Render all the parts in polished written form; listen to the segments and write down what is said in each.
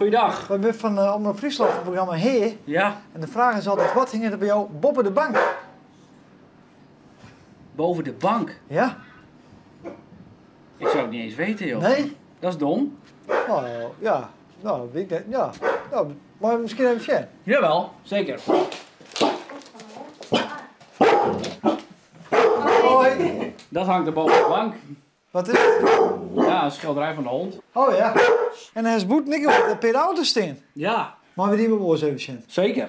Goeiedag. We zijn van Omroep Friesland van het programma Heer. Ja. En de vraag is altijd, wat hing er bij jou boven de bank? Boven de bank? Ja? Ik zou het niet eens weten, joh. Nee? Dat is dom. Nou, ja. Nou, weet ik niet. Ja. Nou, maar misschien even zien. Jawel, zeker. Hoi. Dat hangt er boven de bank. Wat is het? Ja, een schilderij van de hond. Oh ja. En hij is boet niet op de auto staan. Ja. Maar we die maar eens even zien. Zeker.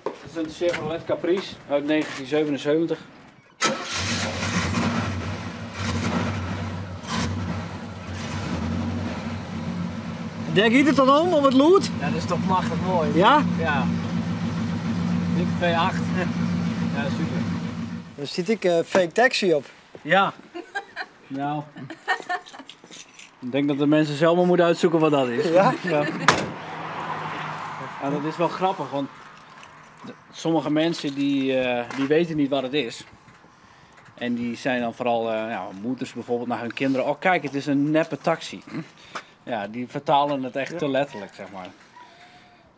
Het is een Chevrolet Caprice uit 1977. Denk je het dan om het lood? Ja, dat is toch machtig mooi. Ja? Ja. Dikke V8. Ja, super. Daar zit ik fake taxi op. Ja. Nou. Ik denk dat de mensen zelf maar moeten uitzoeken wat dat is. Ja? Ja. Ja, dat is wel grappig, want sommige mensen die weten niet wat het is. En die zijn dan vooral moeders bijvoorbeeld naar hun kinderen. Oh kijk, het is een neppe taxi. Ja, die vertalen het echt te letterlijk, zeg maar.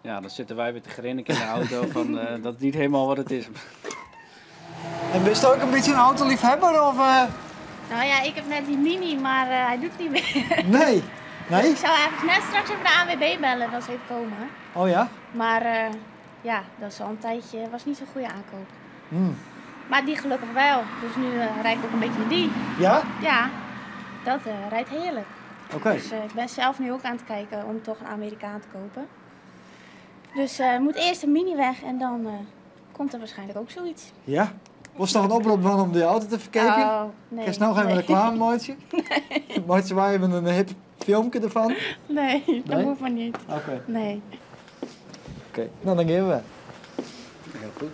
Ja, dan zitten wij weer te grinniken in de auto van dat is niet helemaal wat het is. En ben je ook een beetje een autoliefhebber of? Nou ja, ik heb net die Mini, maar hij doet niet meer. Nee. Nee? Ik zou eigenlijk net straks even de ANWB bellen dat ze even komen. Oh ja? Maar ja, dat is al een tijdje, was niet zo'n goede aankoop. Hmm. Maar die gelukkig wel. Dus nu rijd ik ook een beetje in die. Ja? Ja, dat rijdt heerlijk. Oké. Dus ik ben zelf nu ook aan het kijken om toch een Amerikaan te kopen. Dus moet eerst een Mini weg en dan komt er waarschijnlijk ook zoiets. Ja? Was er nog een oproep van om de auto te verkopen? Oh, nee. Kijk nou even een reclame, Mootje. Nee. Mootje, wij hebben een hip filmpje ervan. Nee, dat Nee? hoeft maar niet. Oké. Nee. Oké. Nou, dan gaan we. Heel goed.